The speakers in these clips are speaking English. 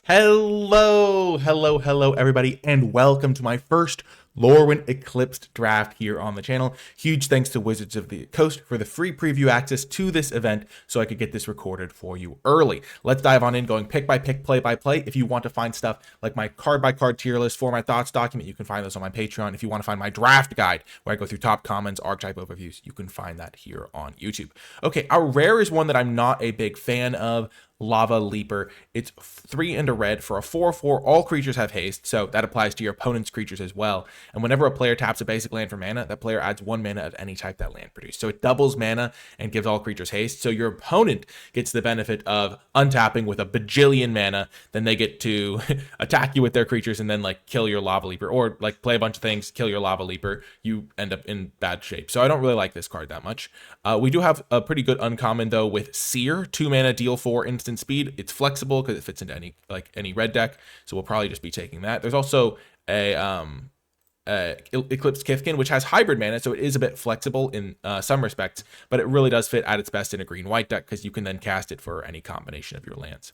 Hello, everybody, and welcome to my first Lorwyn Eclipsed Draft here on the channel. Huge thanks to Wizards of the Coast for the free preview access to this event so I could get this recorded for you early. Let's dive on in, going pick by pick, play by play. If you want to find stuff like my card by card tier list for my thoughts document, you can find those on my Patreon. If you want to find my draft guide where I go through top comments, archetype overviews, you can find that here on YouTube. Okay, our rare is one that I'm not a big fan of. Lava Leaper. It's 3 and a red for a 4/4. All creatures have haste, so that applies to your opponent's creatures as well. And whenever a player taps a basic land for mana, that player adds 1 mana of any type that land produced. So it doubles mana and gives all creatures haste. So your opponent gets the benefit of untapping with a bajillion mana. Then they get to attack you with their creatures and then like kill your Lava Leaper, or like play a bunch of things, kill your Lava Leaper. You end up in bad shape. So I don't really like this card that much. We do have a pretty good uncommon though with Seer. 2 mana, deal 4 instant speed. It's flexible because it fits into any red deck, so we'll probably just be taking that. There's also a Eclipsed Kithkin, which has hybrid mana, so it is a bit flexible in some respects, but it really does fit at its best in a green-white deck because you can then cast it for any combination of your lands.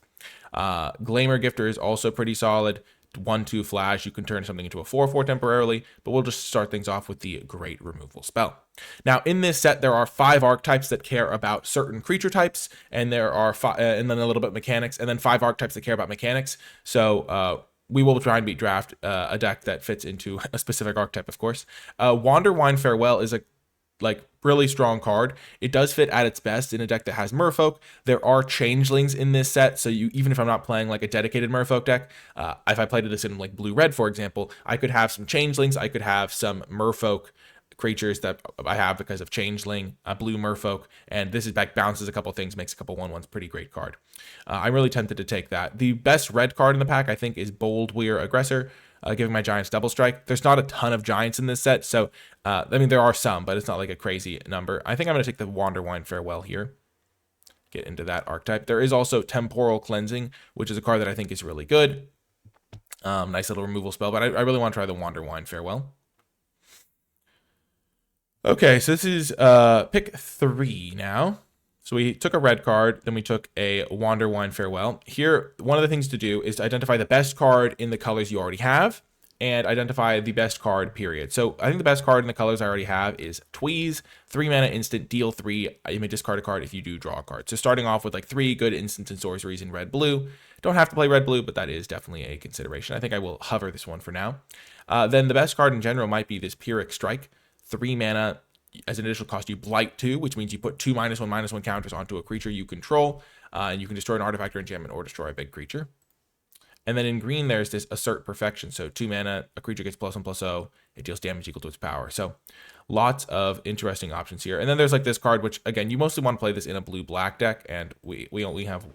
Glamour Gifter is also pretty solid. 1/2 flash, you can turn something into a 4/4 temporarily, but we'll just start things off with the Great Removal spell. Now, in this set, there are 5 archetypes that care about certain creature types, and there are and then a little bit mechanics, and then 5 archetypes that care about mechanics. So we will try and draft a deck that fits into a specific archetype, of course. Lorwyn Farewell is a really strong card. It does fit at its best in a deck that has Merfolk. There are changelings in this set, so even if I'm not playing like a dedicated Merfolk deck, if I played this in like blue-red, for example, I could have some changelings, I could have some Merfolk creatures that I have because of changeling, blue Merfolk, and this is back bounces a couple things, makes a couple 1/1s, pretty great card. I'm really tempted to take that. The best red card in the pack, I think, is Bold Weir Aggressor. Giving my giants double strike. There's not a ton of giants in this set, so I mean there are some, but it's not like a crazy number. I think I'm going to take the Lorwyn Farewell here. Get into that archetype. There is also Temporal Cleansing, which is a card that I think is really good. Nice little removal spell, but I really want to try the Lorwyn Farewell. Okay, so this is pick 3 now. So we took a red card, then we took a Lorwyn Farewell. Here, one of the things to do is to identify the best card in the colors you already have, and identify the best card, period. So I think the best card in the colors I already have is Tweeze, 3 mana instant, deal 3. You may discard a card if you do draw a card. So starting off with like 3 good instants and sorceries in red-blue. Don't have to play red-blue, but that is definitely a consideration. I think I will hover this one for now. Then the best card in general might be this Pyrrhic Strike, 3 mana. As an additional cost, you blight 2, which means you put 2 -1/-1 counters onto a creature you control, and you can destroy an artifact or enchantment or destroy a big creature. And then in green, there's this Assert Perfection. So 2 mana, a creature gets +1/+0, it deals damage equal to its power. So lots of interesting options here. And then there's like this card, which again, you mostly want to play this in a blue-black deck, and we only have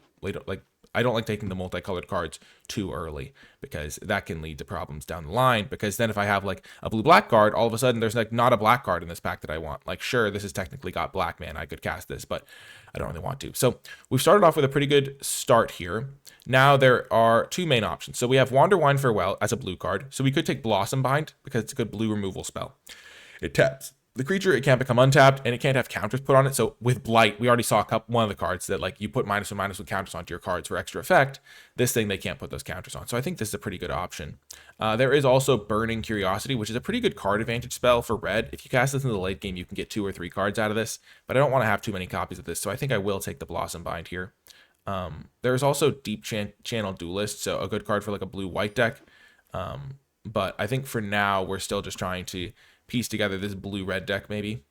I don't like taking the multicolored cards too early because that can lead to problems down the line. Because then if I have like a blue-black card, all of a sudden there's like not a black card in this pack that I want. Like, sure, this has technically got black mana, I could cast this, but I don't really want to. So we've started off with a pretty good start here. Now there are 2 main options. So we have Lorwyn Farewell as a blue card. So we could take Blossom Bind because it's a good blue removal spell. It taps the creature, it can't become untapped, and it can't have counters put on it. So with Blight, we already saw one of the cards that like you put -1/-1 counters onto your cards for extra effect. This thing, they can't put those counters on. So I think this is a pretty good option. There is also Burning Curiosity, which is a pretty good card advantage spell for red. If you cast this in the late game, you can get 2 or 3 cards out of this, but I don't want to have too many copies of this. So I think I will take the Blossom Bind here. There's also Deep Channel Duelist, so a good card for like a blue-white deck. But I think for now, we're still just trying to piece together this blue-red deck maybe.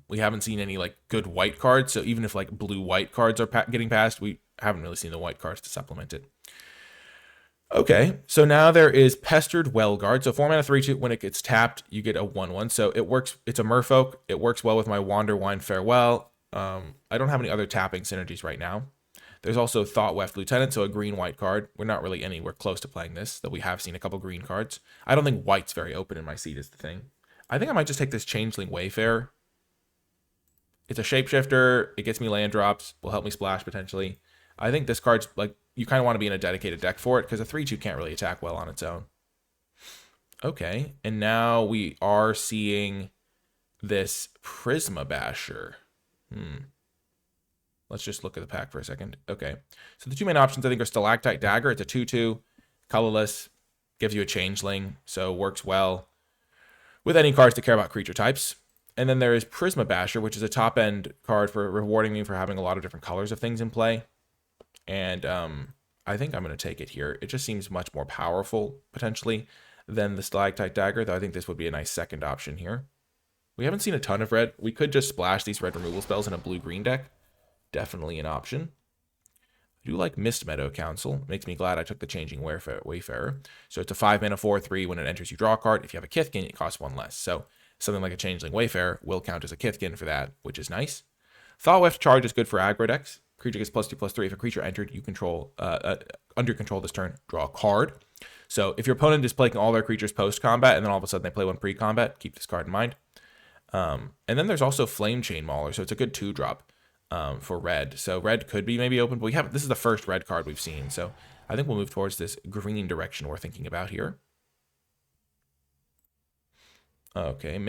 We haven't seen any like good white cards, so even if like blue-white cards are getting passed, we haven't really seen the white cards to supplement it. Okay, so now there is Pestered Wellguard. So 4 mana 3/2, when it gets tapped, you get a 1/1. So it works, it's a Merfolk. It works well with my Lorwyn Farewell. I don't have any other tapping synergies right now. There's also Thoughtweft Lieutenant, so a green-white card. We're not really anywhere close to playing this, though we have seen a couple green cards. I don't think white's very open in my seat is the thing. I think I might just take this Changeling Wayfarer. It's a shapeshifter. It gets me land drops. Will help me splash potentially. I think this card's like, you kind of want to be in a dedicated deck for it because a 3/2 can't really attack well on its own. Okay, and now we are seeing this Prisma Basher. Let's just look at the pack for a second. Okay. So the two main options I think are Stalactite Dagger. It's a 2/2, colorless, gives you a changeling, so works well with any cards that care about creature types. And then there is Prisma Basher, which is a top-end card for rewarding me for having a lot of different colors of things in play. And I think I'm going to take it here. It just seems much more powerful, potentially, than the Stalactite Dagger, though I think this would be a nice second option here. We haven't seen a ton of red. We could just splash these red removal spells in a blue-green deck. Definitely an option. I do like Mist Meadow Council. Makes me glad I took the Changing Wayfarer. So it's a 5-mana 4/3. When it enters, you draw a card. If you have a Kithkin, it costs 1 less. So something like a Changeling Wayfarer will count as a Kithkin for that, which is nice. Thought-Weft Charge is good for aggro decks. Creature gets +2/+3. If a creature entered, you control under control this turn, draw a card. So if your opponent is playing all their creatures post-combat, and then all of a sudden they play one pre-combat, keep this card in mind. And then there's also Flame Chain Mauler, so it's a good 2-drop for red. So red could be maybe open, but this is the first red card we've seen. So I think we'll move towards this green direction we're thinking about here. Okay,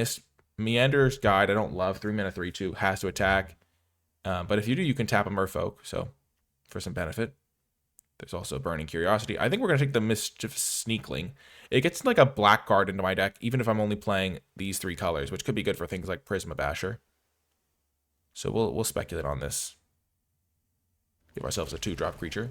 Meander's Guide. I don't love 3-mana 3/2, has to attack. But if you do, you can tap a Merfolk, so for some benefit. There's also Burning Curiosity. I think we're going to take the Mischief Sneakling. It gets like a black card into my deck, even if I'm only playing these 3 colors, which could be good for things like Prisma Basher. So we'll speculate on this. Give ourselves a 2-drop creature.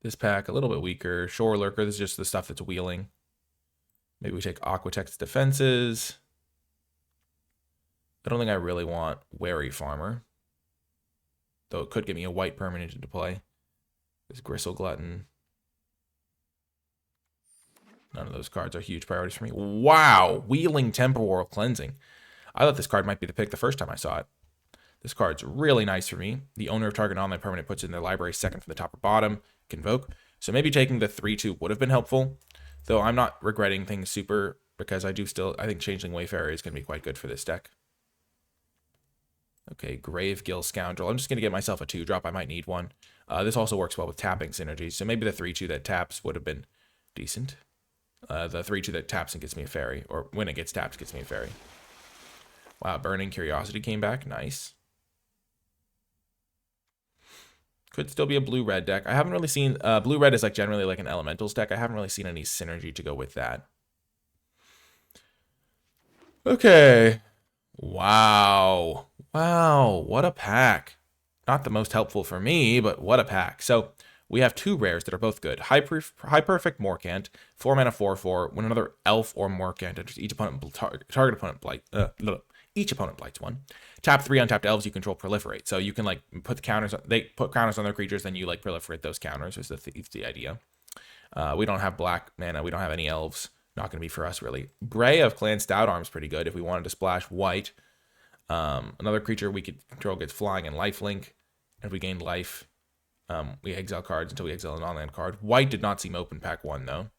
This pack, a little bit weaker. Shore Lurker, this is just the stuff that's wheeling. Maybe we take Aquatech's Defenses. I don't think I really want Wary Farmer. Though it could give me a white permanent into play. This Gristle Glutton. None of those cards are huge priorities for me. Wow! Wheeling Temporal Cleansing. I thought this card might be the pick the first time I saw it. This card's really nice for me. The owner of target online permanent puts it in their library second from the top or bottom. Convoke. So maybe taking the 3/2 would have been helpful. Though I'm not regretting things super, because I think Changeling Wayfarer is going to be quite good for this deck. Okay, Gravegill Scoundrel. I'm just going to get myself a 2-drop. I might need one. This also works well with tapping synergies. So maybe the 3/2 that taps would have been decent. The 3/2 that taps and gets me a fairy. Or when it gets tapped, gets me a fairy. Wow, Burning Curiosity came back. Nice. Could still be a blue-red deck. I haven't really seen... blue-red is like generally like an elementals deck. I haven't really seen any synergy to go with that. Okay. Wow. Wow, what a pack. Not the most helpful for me, but what a pack. So we have 2 rares that are both good. High Perfect Morcant, 4-mana 4/4. When another elf or Morcant enters, each opponent blights 1. Tap 3 untapped elves you control proliferate. So you can like put the counters. They put counters on their creatures, then you like proliferate those counters. Is the idea. We don't have black mana. We don't have any elves. Not going to be for us really. Bray of Clan Stoutarm's pretty good if we wanted to splash white. Another creature we could control gets flying and lifelink. If we gain life, we exile cards until we exile a non-land card. White did not seem open pack 1 though.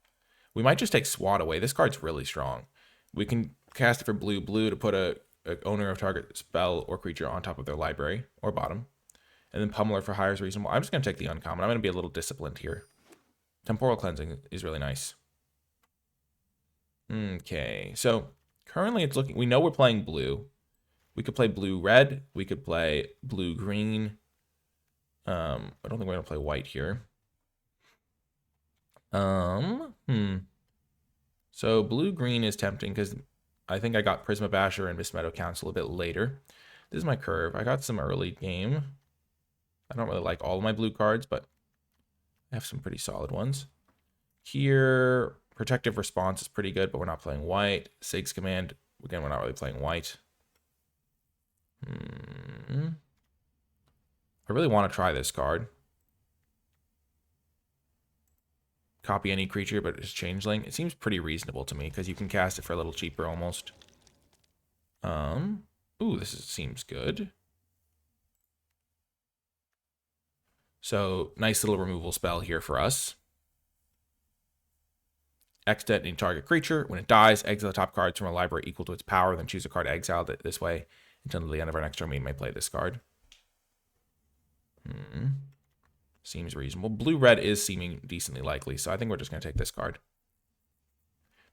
We might just take Swat away. This card's really strong. We can cast it for blue to put a owner of target spell or creature on top of their library or bottom. And then Pummeler for higher is reasonable. I'm just going to take the uncommon. I'm going to be a little disciplined here. Temporal Cleansing is really nice. Okay, so currently it's looking... We know we're playing blue. We could play blue-red. We could play blue-green. I don't think we're going to play white here. So blue-green is tempting because I think I got Prisma Basher and Mist Meadow Council a bit later. This is my curve. I got some early game. I don't really like all of my blue cards, but I have some pretty solid ones. Here, Protective Response is pretty good, but we're not playing white. Sig's Command, again, we're not really playing white. I really want to try this card. Copy any creature, but it's changeling. It seems pretty reasonable to me because you can cast it for a little cheaper almost. Ooh, seems good. So nice little removal spell here for us. Extent any target creature. When it dies, exile the top cards from a library equal to its power, then choose a card exiled this way until the end of our next turn. We may play this card. Seems reasonable. Blue-red is seeming decently likely, so I think we're just going to take this card.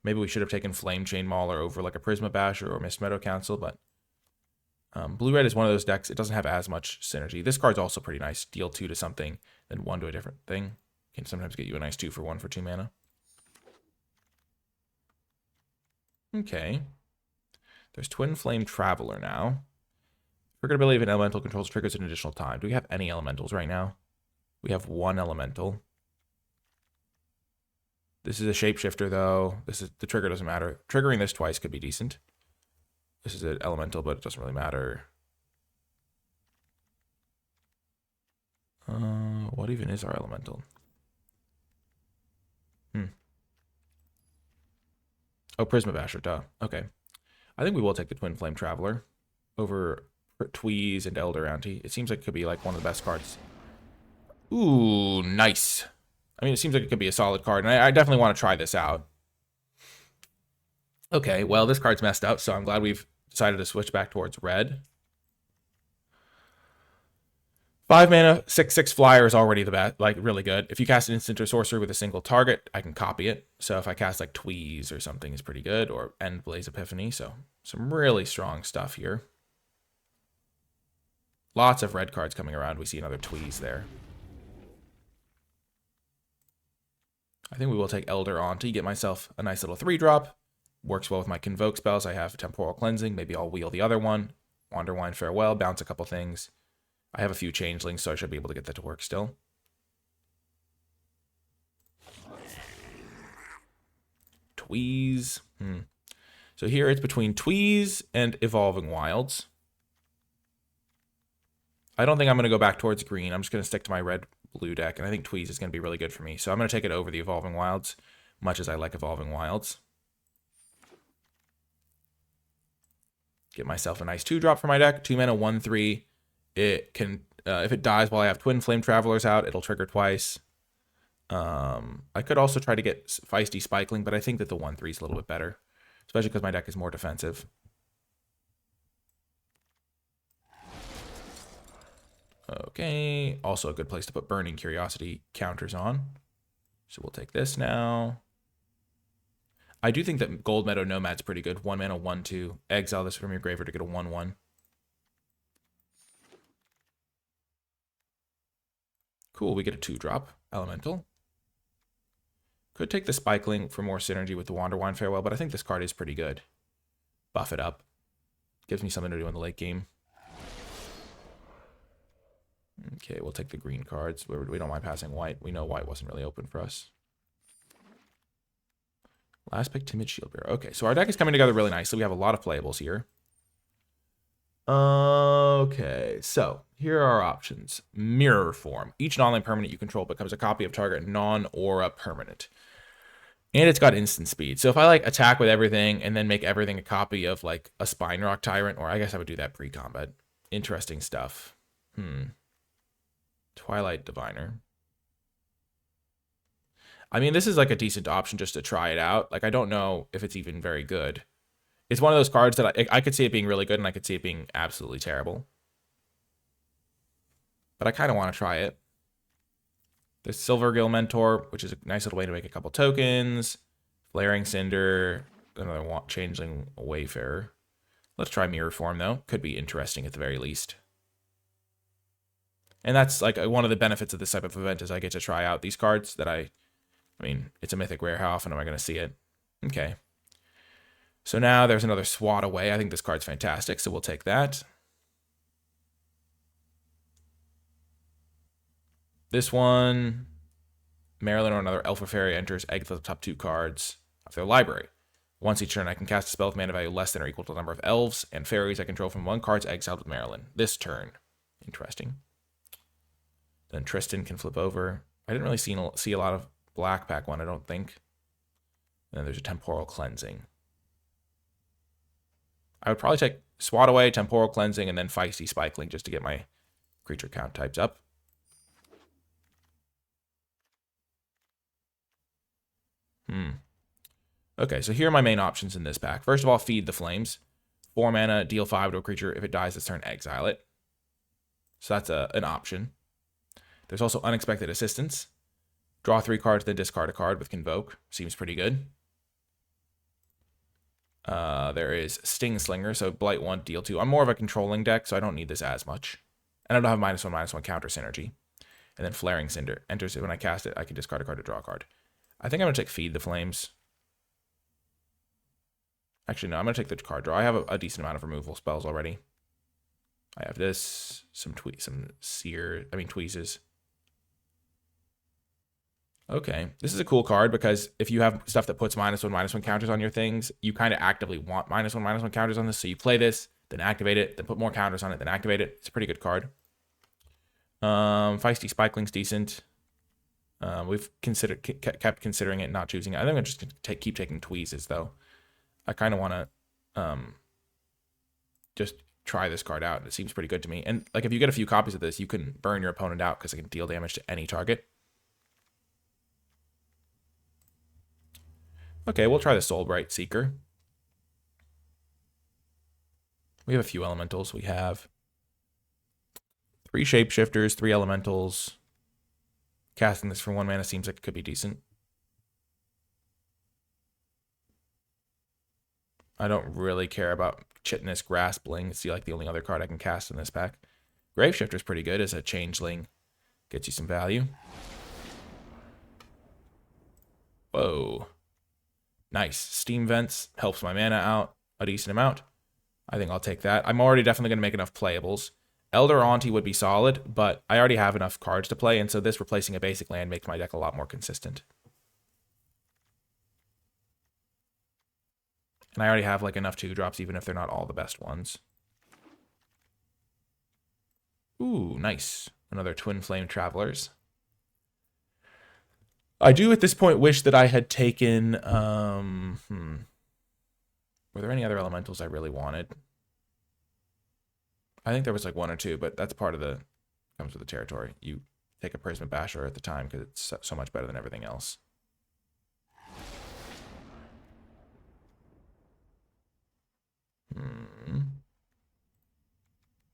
Maybe we should have taken Flame Chain Mauler over like a Prisma Basher or Mist Meadow Council, but blue-red is one of those decks. It doesn't have as much synergy. This card's also pretty nice. Deal 2 to something, then 1 to a different thing. Can sometimes get you a nice 2 for 1 for 2 mana. Okay. There's Twin Flame Traveler now. Trigger ability of an elemental controls triggers an additional time. Do we have any elementals right now? We have 1 elemental. This is a shapeshifter though. The trigger doesn't matter. Triggering this twice could be decent. This is an elemental, but it doesn't really matter. What even is our elemental? Oh, Prisma Basher, duh. Okay. I think we will take the Twin Flame Traveler over Tweeze and Eldoranti. It seems like it could be like one of the best cards. Ooh, nice. I mean, it seems like it could be a solid card, and I definitely want to try this out. Okay, well, this card's messed up, so I'm glad we've decided to switch back towards red. 5 mana, 6/6 flyer is already the best, like really good. If you cast an instant or sorcery with a single target, I can copy it. So if I cast like Tweeze or something, is pretty good, or End Blaze Epiphany. So some really strong stuff here. Lots of red cards coming around. We see another Tweeze there. I think we will take Elder Auntie, get myself a nice little 3-drop. Works well with my Convoke spells. I have Temporal Cleansing. Maybe I'll wheel the other one. Wanderwine Farewell, bounce a couple things. I have a few changelings, so I should be able to get that to work still. Tweeze. So here it's between Tweeze and Evolving Wilds. I don't think I'm going to go back towards green. I'm just going to stick to my red-blue deck, and I think Tweeze is going to be really good for me. So I'm going to take it over the Evolving Wilds, much as I like Evolving Wilds. Get myself a nice 2-drop for my deck. 2 mana, 1/3. It can, if it dies while I have Twin Flame Travelers out, it'll trigger twice. I could also try to get Feisty Spikeling, but I think that the 1/3 is a little bit better, especially because my deck is more defensive. Okay, also a good place to put Burning Curiosity counters on. So we'll take this now. I do think that Gold Meadow Nomad's pretty good. 1 mana, 1/2. Exile this from your graveyard to get a 1/1. Cool, we get a 2-drop elemental. Could take the Spikeling for more synergy with the Wanderwine Farewell, but I think this card is pretty good. Buff it up. Gives me something to do in the late game. Okay, we'll take the green cards. We don't mind passing white. We know white wasn't really open for us. Last pick, Timid Shieldbearer. Okay, so our deck is coming together really nicely. We have a lot of playables here. Okay, so here are our options. Mirror Form. Each non-land permanent you control becomes a copy of target non-aura permanent. And it's got instant speed. So if I like attack with everything and then make everything a copy of like a Spine Rock Tyrant, or I guess I would do that pre-combat. Interesting stuff. Twilight Diviner. I mean, this is like a decent option just to try it out. Like, I don't know if it's even very good. It's one of those cards that I could see it being really good and I could see it being absolutely terrible. But I kind of want to try it. There's Silvergill Mentor, which is a nice little way to make a couple tokens. Flaring Cinder, another Changeling Wayfarer. Let's try Mirror Form, though. Could be interesting at the very least. And that's like one of the benefits of this type of event is I get to try out these cards that I mean, it's a mythic rare. How often am I going to see it? Okay. So now there's another Swat Away. I think this card's fantastic, so we'll take that. This one, Marilyn or another Elf or Fairy enters, exile the top 2 cards of their library. Once each turn, I can cast a spell with mana value less than or equal to the number of elves and fairies I control from 1 card's exiled with Marilyn. This turn. Interesting. Then Tristan can flip over. I didn't really see a lot of Black Pack one, I don't think. And then there's a Temporal Cleansing. I would probably take Swat Away, Temporal Cleansing, and then Feisty Spikeling just to get my creature count types up. Okay, so here are my main options in this pack. First of all, Feed the Flames. 4 mana, deal 5 to a creature. If it dies this turn, exile it. So that's an option. There's also Unexpected Assistance. Draw 3 cards, then discard a card with Convoke. Seems pretty good. There is Sting Slinger, so Blight 1, deal 2. I'm more of a controlling deck, so I don't need this as much. And I don't have -1/-1 counter synergy. And then Flaring Cinder. Enters it when I cast it, I can discard a card to draw a card. I think I'm going to take Feed the Flames. Actually, no, I'm going to take the card draw. I have a decent amount of removal spells already. I have this, some Tweezes. Okay, this is a cool card because if you have stuff that puts -1/-1 counters on your things, you kind of actively want -1/-1 counters on this. So you play this, then activate it, then put more counters on it, then activate it. It's a pretty good card. Feisty Spikeling's decent. We've kept considering it, not choosing it. I think I'm just gonna keep taking Tweezes though. I kind of want to just try this card out. It seems pretty good to me. And like if you get a few copies of this, you can burn your opponent out because it can deal damage to any target. Okay, we'll try the Soulbright Seeker. We have a few elementals. We have 3 shapeshifters, 3 elementals. Casting this for 1 mana seems like it could be decent. I don't really care about Chitinous Graspling. It's like the only other card I can cast in this pack. Graveshifter's pretty good as a changeling. Gets you some value. Whoa. Nice. Steam Vents helps my mana out a decent amount. I think I'll take that. I'm already definitely going to make enough playables. Elder Auntie would be solid, but I already have enough cards to play, and so this replacing a basic land makes my deck a lot more consistent. And I already have like enough 2-drops, even if they're not all the best ones. Ooh, nice. Another Twin Flame Travelers. I do at this point wish that I had taken, were there any other elementals I really wanted? I think there was like 1 or 2, but that's part of the, comes with the territory. You take a Prism Basher at the time because it's so much better than everything else.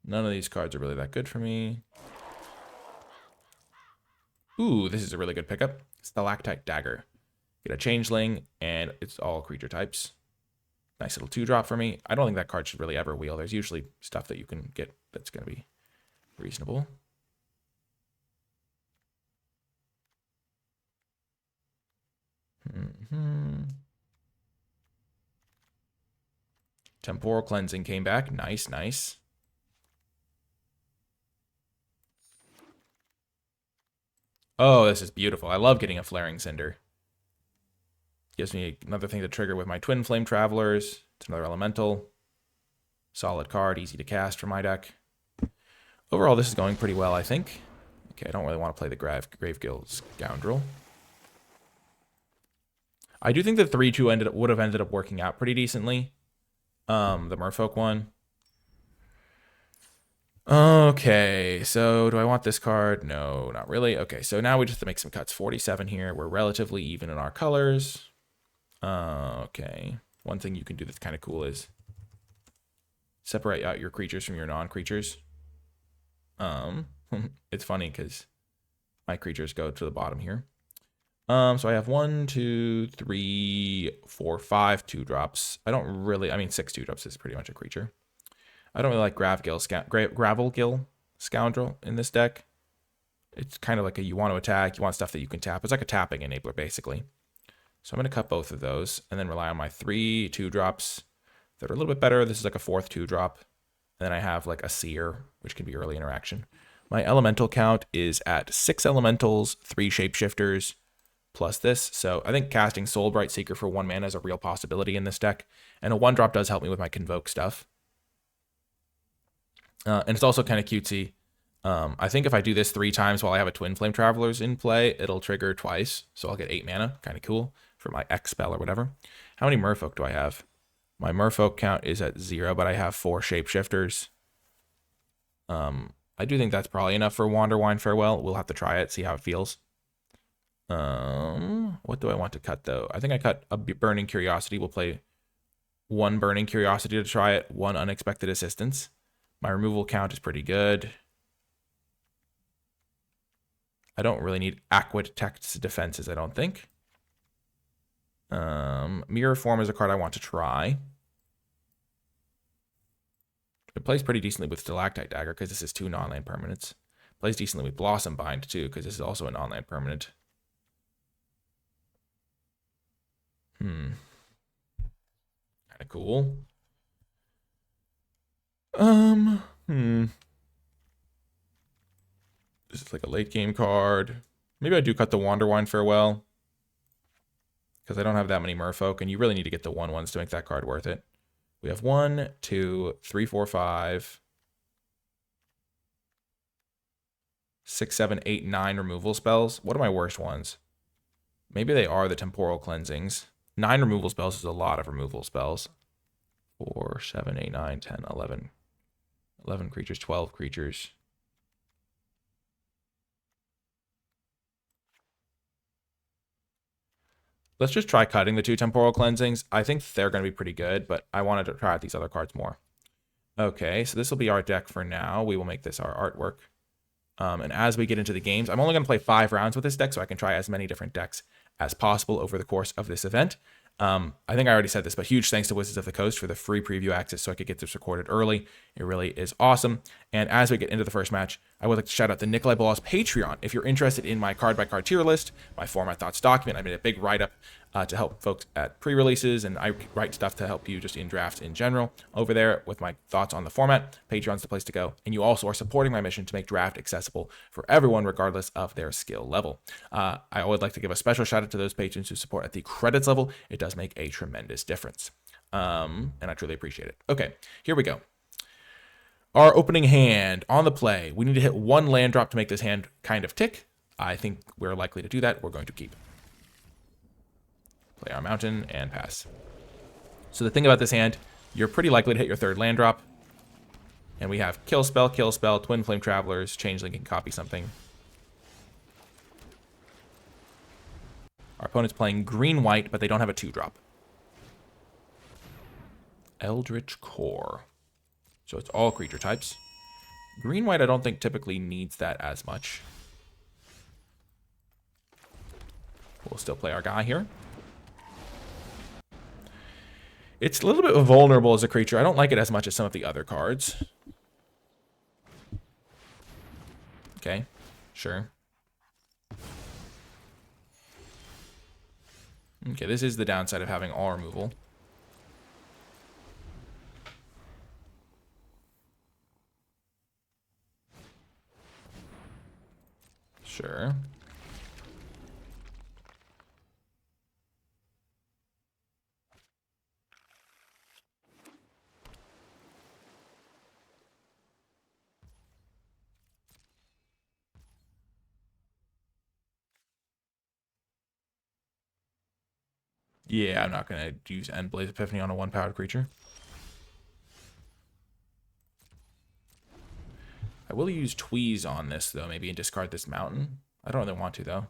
None of these cards are really that good for me. Ooh, this is a really good pickup. Stalactite Dagger. Get a changeling, and it's all creature types. Nice little 2-drop for me. I don't think that card should really ever wheel. There's usually stuff that you can get that's going to be reasonable. Temporal Cleansing came back. Nice, nice. Oh, this is beautiful. I love getting a Flaring Cinder. Gives me another thing to trigger with my Twin Flame Travelers. It's another elemental. Solid card, easy to cast for my deck. Overall, this is going pretty well, I think. Okay, I don't really want to play the Gravegill Scoundrel. I do think the 3-2 would have ended up working out pretty decently. The Merfolk one. Okay, so do I want this card? No, not really. Okay, so now we just have to make some cuts. 47 here. We're relatively even in our colors. Okay. One thing you can do that's kind of cool is separate out your creatures from your non-creatures. It's funny because my creatures go to the bottom here. So I have 1, 2, 3, 4, 5 2-drops. I don't really, I mean, 6 2-drops is pretty much a creature. I don't really like Gravelgill Scoundrel in this deck. It's kind of like you want to attack, you want stuff that you can tap. It's like a tapping enabler, basically. So I'm going to cut both of those and then rely on my 3 2-drops that are a little bit better. This is like a 4th 2-drop. And then I have like a Seer, which can be early interaction. My elemental count is at 6 elementals, 3 shapeshifters, plus this. So I think casting Soulbright Seeker for 1 mana is a real possibility in this deck. And a 1-drop does help me with my Convoke stuff. And it's also kind of cutesy. I think if I do this 3 times while I have a Twin Flame Travelers in play, it'll trigger twice. So I'll get 8 mana. Kind of cool for my X spell or whatever. How many Merfolk do I have? My Merfolk count is at 0, but I have 4 shapeshifters. I do think that's probably enough for Wanderwine Farewell. We'll have to try it, see how it feels. What do I want to cut, though? I think I cut a Burning Curiosity. We'll play 1 Burning Curiosity to try it, 1 Unexpected Assistance. My removal count is pretty good. I don't really need Aquitect's Defenses, I don't think. Mirror Form is a card I want to try. It plays pretty decently with Stalactite Dagger because this is 2 non-land permanents. Plays decently with Blossom Bind too because this is also a non-land permanent. Kind of cool. This is like a late game card. Maybe I do cut the Wanderwine Farewell because I don't have that many Merfolk, and you really need to get the 1/1s to make that card worth it. We have 1, 2, 3, 4, 5, 6, 7, 8, 9 removal spells. What are my worst ones? Maybe they are the Temporal Cleansings. 9 removal spells is a lot of removal spells. 4, 7, 8, 9, 10, 11. 11 creatures, 12 creatures. Let's just try cutting the 2 Temporal Cleansings. I think they're going to be pretty good, but I wanted to try out these other cards more. Okay, so this will be our deck for now. We will make this our artwork. And as we get into the games, I'm only going to play 5 rounds with this deck so I can try as many different decks as possible over the course of this event. I think I already said this, but huge thanks to Wizards of the Coast for the free preview access so I could get this recorded early. It really is awesome. And as we get into the first match, I would like to shout out the NicolaiBolas Patreon. If you're interested in my card-by-card tier list, my format thoughts document, I made a big write-up to help folks at pre-releases, and I write stuff to help you just in drafts in general over there with my thoughts on the format. Patreon's the place to go. And you also are supporting my mission to make draft accessible for everyone regardless of their skill level. I would like to give a special shout out to those patrons who support at the credits level. It does make a tremendous difference. And I truly appreciate it. Okay, here we go. Our opening hand on the play. We need to hit 1 land drop to make this hand kind of tick. I think we're likely to do that. We're going to keep. Play our mountain and pass. So the thing about this hand, you're pretty likely to hit your 3rd land drop. And we have kill spell, Twin Flame Travelers, Changeling can copy something. Our opponent's playing green-white, but they don't have a 2-drop. Eldritch Core. So it's all creature types. Green-white I don't think typically needs that as much. We'll still play our guy here. It's a little bit vulnerable as a creature. I don't like it as much as some of the other cards. Okay, sure. Okay, this is the downside of having all removal. Sure. Yeah, I'm not going to use Endblaze Epiphany on a 1-powered creature. I will use Tweeze on this, though, maybe, and discard this mountain. I don't really want to, though.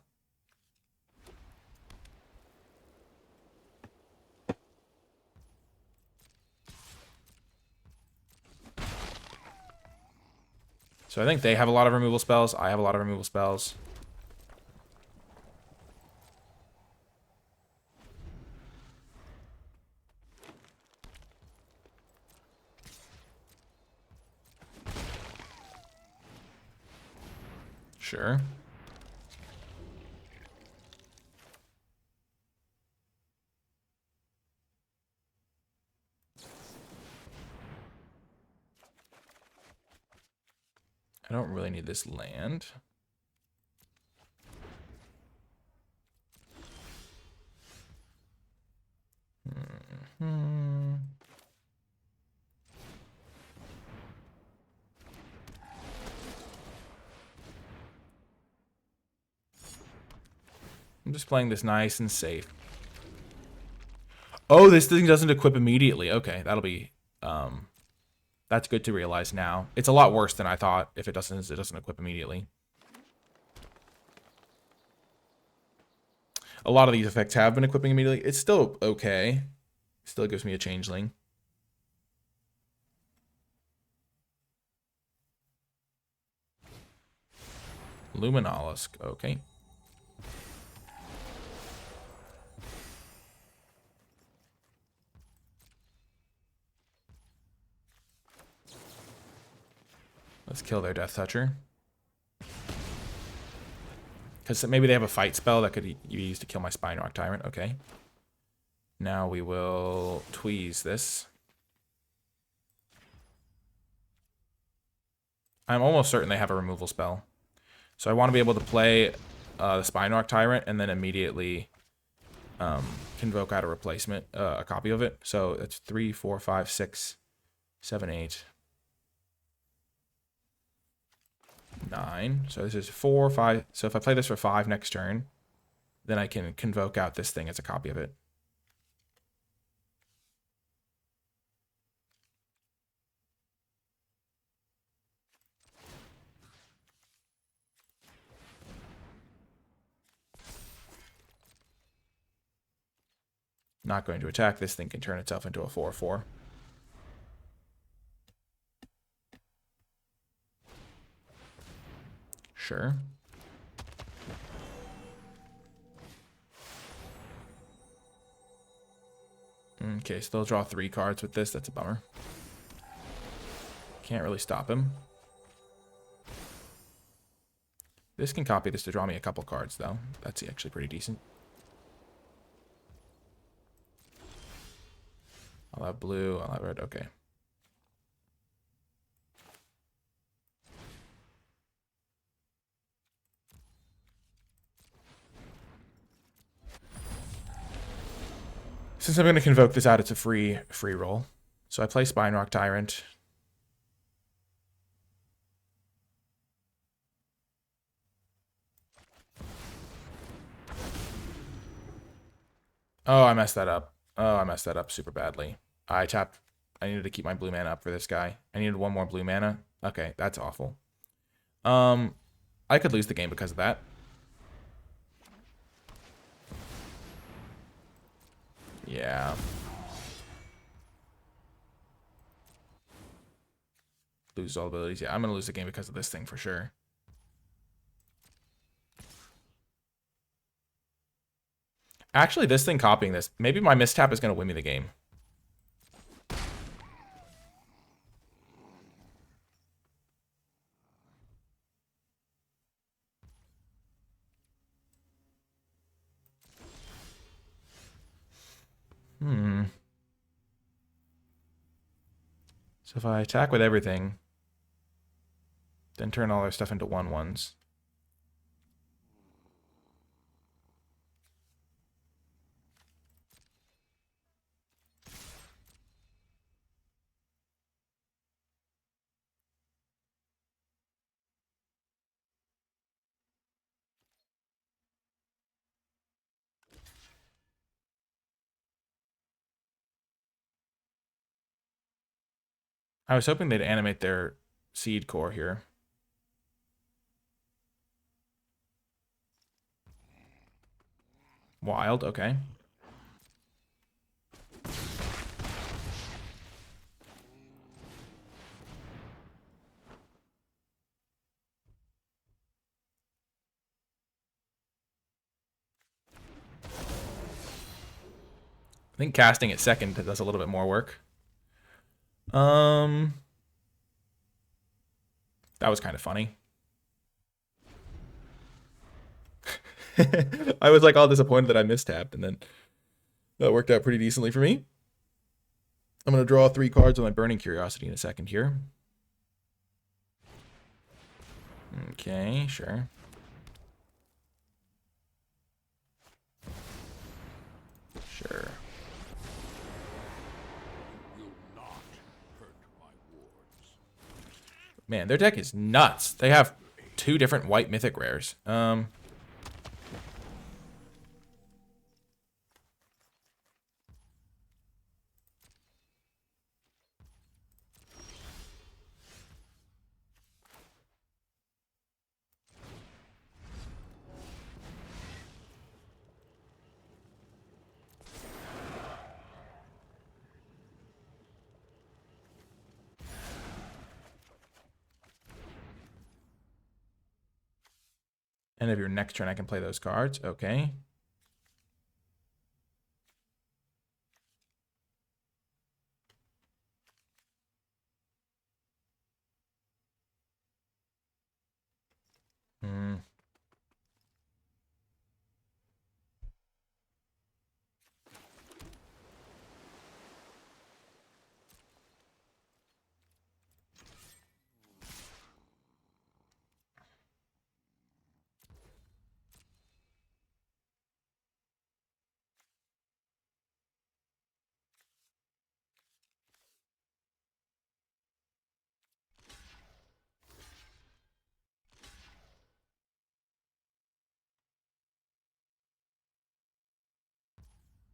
So I think they have a lot of removal spells. I have a lot of removal spells. Sure. I don't really need this land. I'm just playing this nice and safe. Oh, this thing doesn't equip immediately. Okay, that'll be that's good to realize now. It's a lot worse than I thought if it doesn't equip immediately. A lot of these effects have been equipping immediately. It's still okay. Still gives me a changeling. Luminolosk, okay. Let's kill their Death Toucher. Because maybe they have a fight spell that could be used to kill my Spinerock Tyrant. Okay. Now we will tweeze this. I'm almost certain they have a removal spell. So I want to be able to play the Spinerock Tyrant and then immediately convoke out a replacement, a copy of it. So that's 3, 4, 5, 6, 7, 8, 9. So this is 4, 5. So if I play this for 5 next turn, then I can convoke out this thing as a copy of it. Not going to attack. This thing can turn itself into a 4/4. Sure. Okay, so they'll draw 3 cards with this. That's a bummer. Can't really stop him. This can copy this to draw me a couple cards, though. That's actually pretty decent. I'll have blue, I'll have red, okay. Since I'm going to convoke this out, it's a free roll. So I play Spinerock Tyrant. Oh, I messed that up. Oh, I messed that up super badly. I needed to keep my blue mana up for this guy. I needed 1 more blue mana. Okay, that's awful. I could lose the game because of that. Yeah. Lose all abilities. Yeah, I'm going to lose the game because of this thing for sure. Actually, this thing copying this, maybe my mistap is going to win me the game. So if I attack with everything, then turn all their stuff into 1/1s. I was hoping they'd animate their seed core here. Wild, okay. I think casting it second does a little bit more work. That was kind of funny. I was like all disappointed that I mistapped, and then that worked out pretty decently for me. I'm going to draw 3 cards with my Burning Curiosity in a second here. Okay, sure. Sure. Man, their deck is nuts. They have 2 different white mythic rares. End of your next turn, I can play those cards. Okay.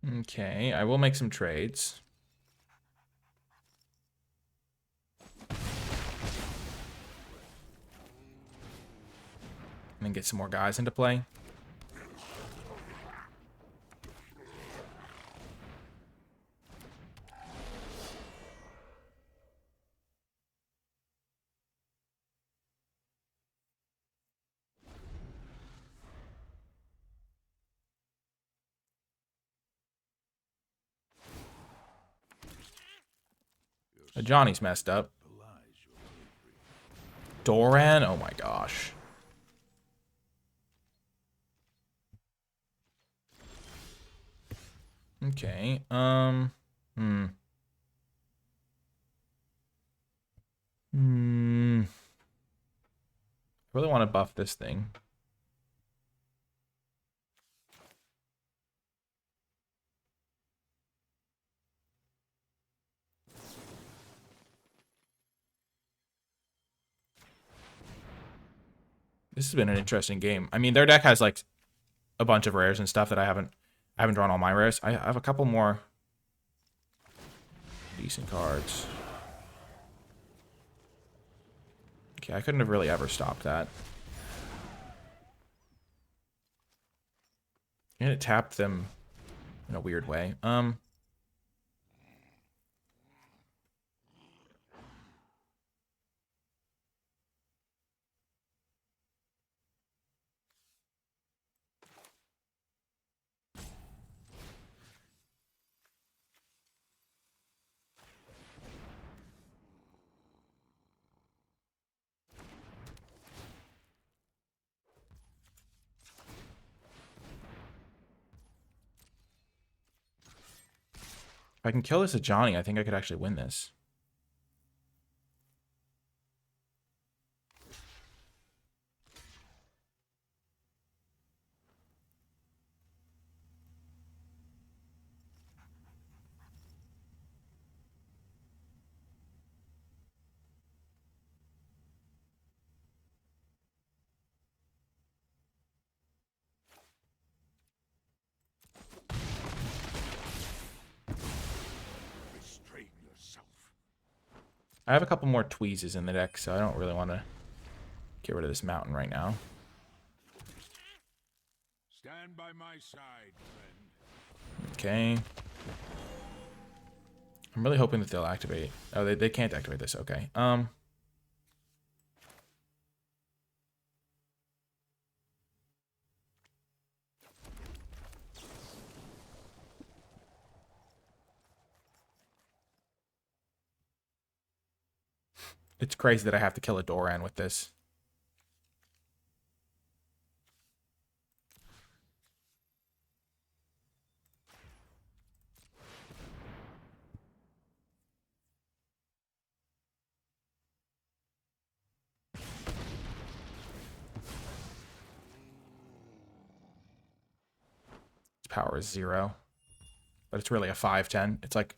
Okay, I will make some trades. And then get some more guys into play. Johnny's messed up. Doran? Oh my gosh. Okay. I really want to buff this thing. This has been an interesting game. I mean, their deck has like a bunch of rares and stuff that I haven't drawn all my rares. I have a couple more decent cards. Okay, I couldn't have really ever stopped that. And it tapped them in a weird way. If I can kill this Ajani, I think I could actually win this. I have a couple more tweezes in the deck, so I don't really want to get rid of this mountain right now. Stand by my side, friend. Okay. I'm really hoping that they'll activate. Oh, they can't activate this. Okay. It's crazy that I have to kill a Doran with this. Its power is 0. But it's really a 5/10. It's like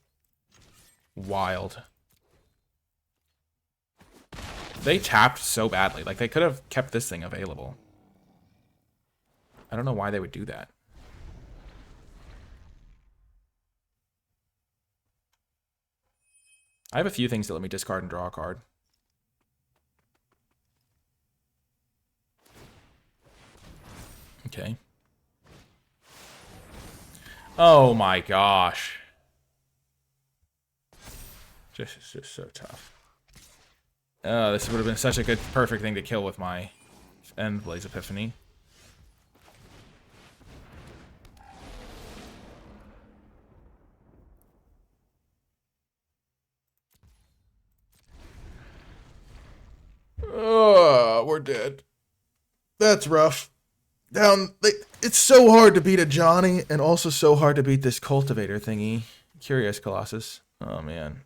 wild. They tapped so badly. Like, they could have kept this thing available. I don't know why they would do that. I have a few things that let me discard and draw a card. Okay. Oh my gosh. This is just so tough. This would have been such a good, perfect thing to kill with my End Blaze Epiphany. Oh, we're dead. That's rough. It's so hard to beat a Johnny, and also so hard to beat this cultivator thingy. Curious Colossus. Oh man.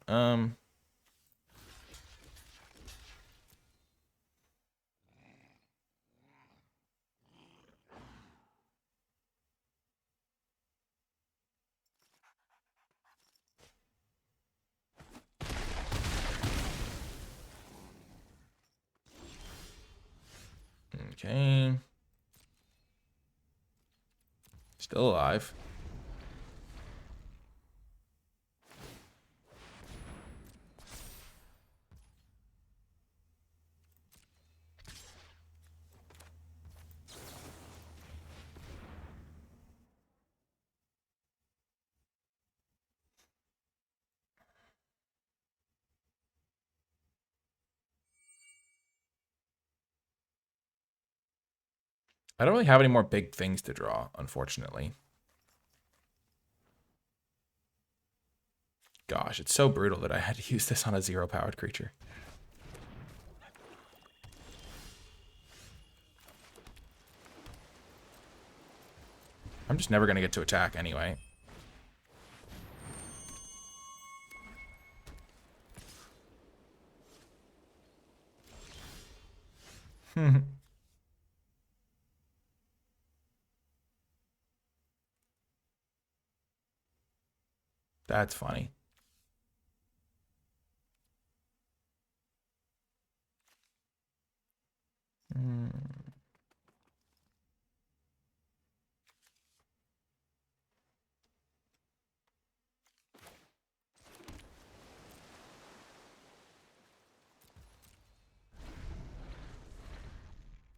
Okay. Still alive. I don't really have any more big things to draw, unfortunately. Gosh, it's so brutal that I had to use this on a 0-powered creature. I'm just never going to get to attack anyway. That's funny.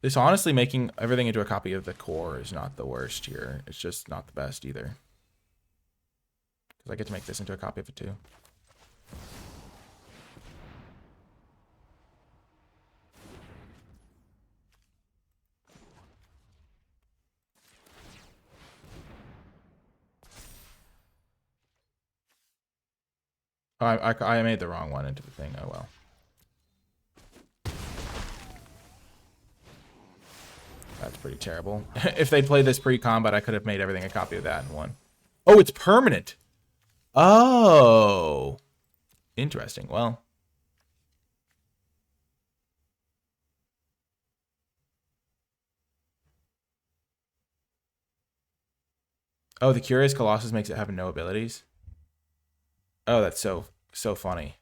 This honestly making everything into a copy of the core is not the worst here. It's just not the best either. Because I get to make this into a copy of it too. I made the wrong one into the thing. Oh well. That's pretty terrible. If they played this pre-combat, I could have made everything a copy of that and won. Oh, it's permanent. Oh. Interesting. Well. Oh, the Curious Colossus makes it have no abilities. Oh, that's so funny.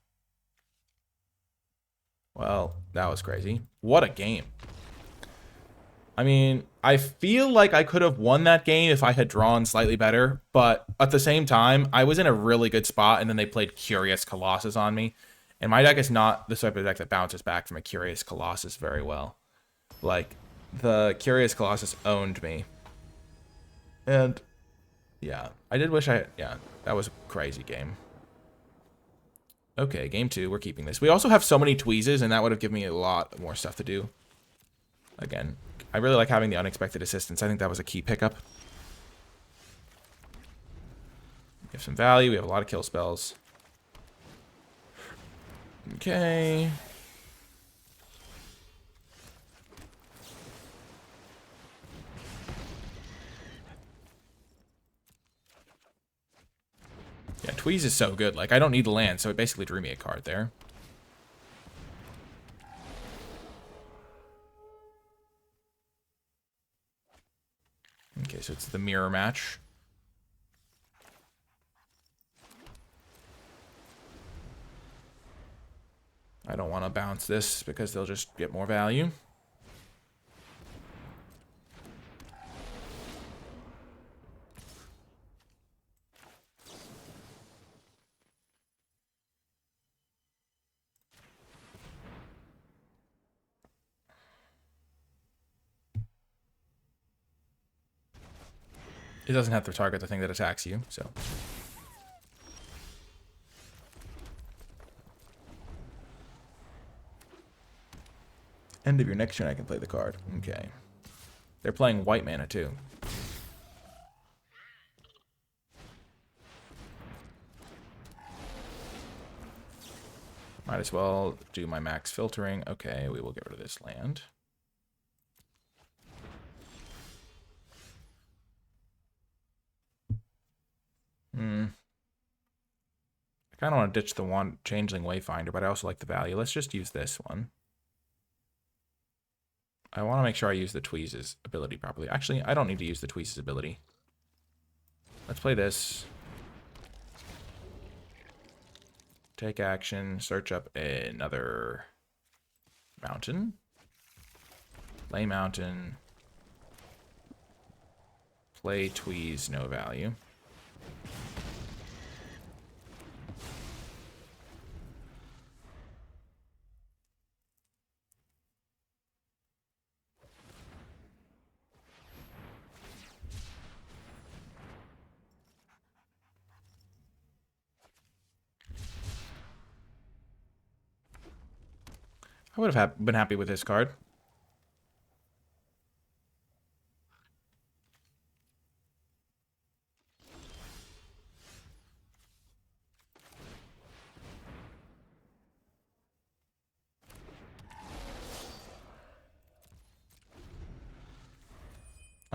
Well, that was crazy. What a game. I mean, I feel like I could have won that game if I had drawn slightly better, but at the same time, I was in a really good spot, and then they played Curious Colossus on me. And my deck is not the type of deck that bounces back from a Curious Colossus very well. Like, the Curious Colossus owned me. And, yeah, I did wish yeah, that was a crazy game. Okay, game 2, we're keeping this. We also have so many tweezes, and that would have given me a lot more stuff to do. Again, I really like having the unexpected assistance. I think that was a key pickup. We have some value. We have a lot of kill spells. Okay. Yeah, Tweeze is so good. Like, I don't need the land, so it basically drew me a card there. Okay, so it's the mirror match. I don't want to bounce this because they'll just get more value. It doesn't have to target the thing that attacks you, so. End of your next turn, I can play the card. Okay. They're playing white mana, too. Might as well do my max filtering. Okay, we will get rid of this land. I kind of want to ditch the Changeling Wayfinder, but I also like the value. Let's just use this one. I want to make sure I use the Tweeze's ability properly. Actually, I don't need to use the Tweeze's ability. Let's play this. Take action, search up another mountain. Play mountain. Play Tweeze, no value. I would have been happy with this card.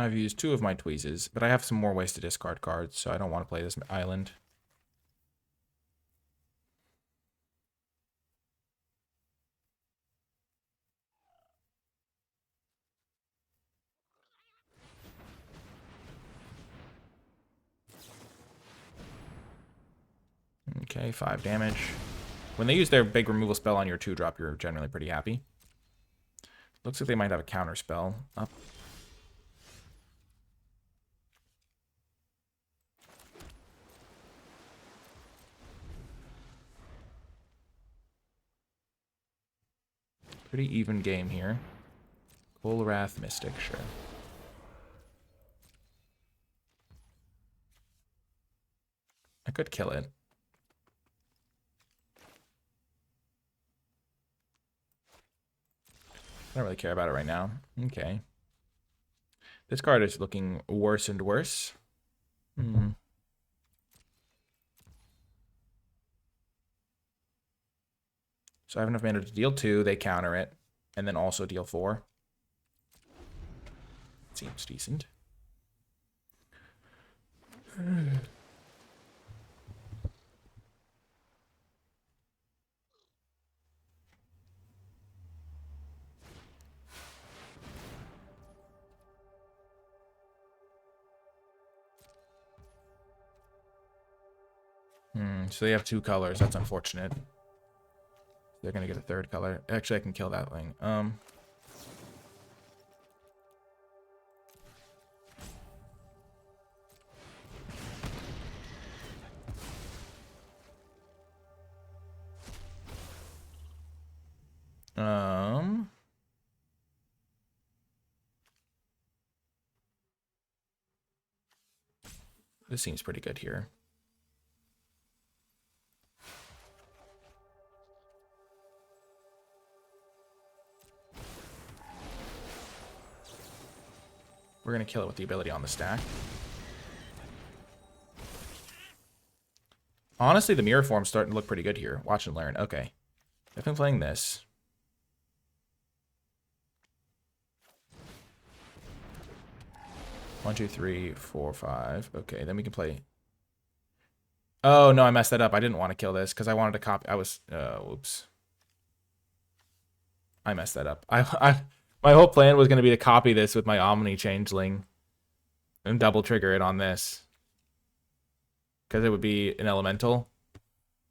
I've used 2 of my tweezes, but I have some more ways to discard cards, so I don't want to play this island. Okay, 5 damage. When they use their big removal spell on your 2-drop, you're generally pretty happy. Looks like they might have a counter spell up. Pretty even game here. Golrath Mystic, sure. I could kill it. I don't really care about it right now. Okay. This card is looking worse and worse. So I have enough mana to deal 2, they counter it, and then also deal 4. Seems decent. So they have 2 colors. That's unfortunate. They're gonna get a 3rd color. Actually, I can kill that thing. This seems pretty good here. We're going to kill it with the ability on the stack. Honestly, the mirror form's starting to look pretty good here. Watch and learn. Okay. I've been playing this. One, two, three, four, 5. Okay, then we can play. Oh, no, I messed that up. I didn't want to kill this because I wanted to copy. I was, whoops. I messed that up. My whole plan was going to be to copy this with my Omni Changeling and double trigger it on this. Because it would be an elemental.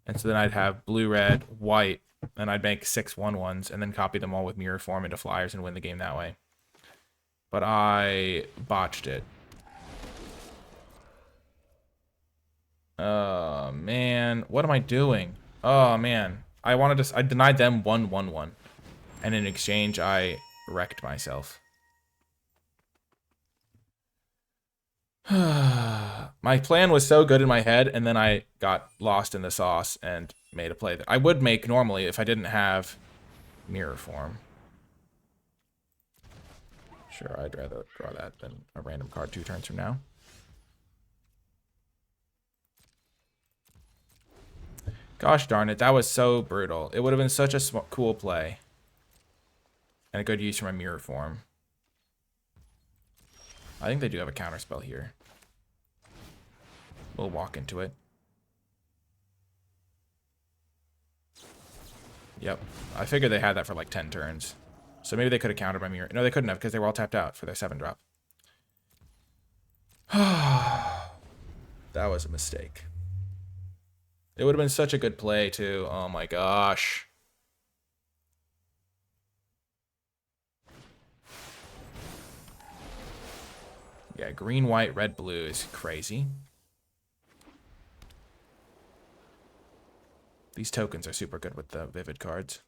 And so then I'd have blue, red, white, and I'd make 6 1/1s and then copy them all with mirror form into flyers and win the game that way. But I botched it. Oh, man. What am I doing? Oh, man. I denied them 1/1/1. And in exchange, I wrecked myself. My plan was so good in my head, and then I got lost in the sauce and made a play that I would make normally if I didn't have mirror form. Sure, I'd rather draw that than a random card 2 turns from now. Gosh darn it, that was so brutal. It would have been such a cool play. And a good use for my mirror form. I think they do have a counterspell here. We'll walk into it. Yep. I figured they had that for like 10 turns. So maybe they could have countered my mirror. No, they couldn't have because they were all tapped out for their 7-drop. That was a mistake. It would have been such a good play, too. Oh my gosh. Yeah, green, white, red, blue is crazy. These tokens are super good with the vivid cards.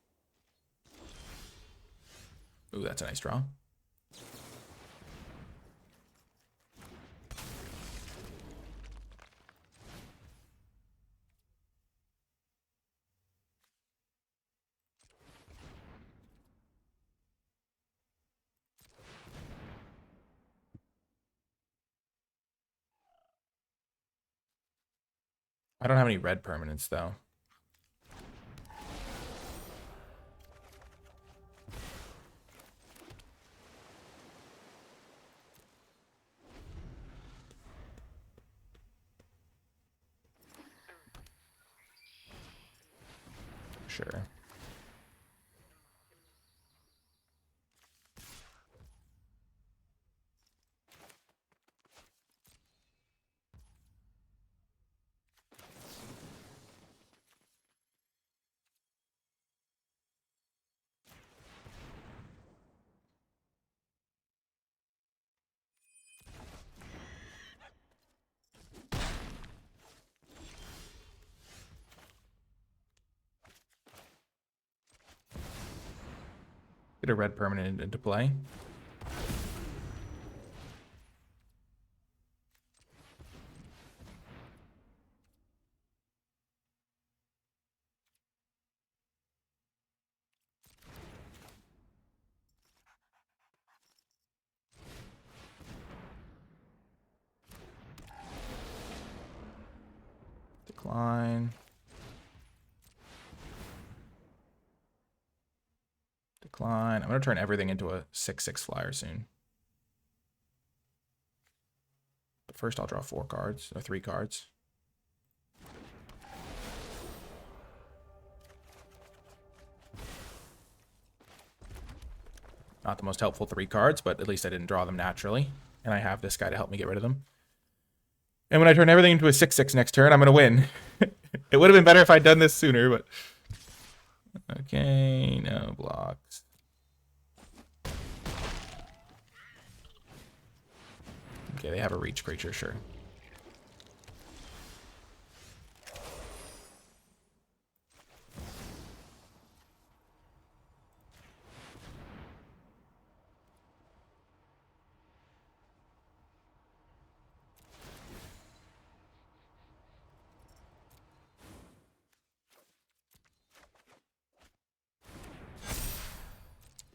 Ooh, that's a nice draw. I don't have any red permanents, though. Sure. Get a red permanent into play. Decline. Decline. I'm going to turn everything into a 6/6 flyer soon. But first I'll draw 4 cards, or 3 cards. Not the most helpful 3 cards, but at least I didn't draw them naturally. And I have this guy to help me get rid of them. And when I turn everything into a 6/6 next turn, I'm going to win. It would have been better if I'd done this sooner, but... Okay, no blocks. Okay, they have a reach creature, sure.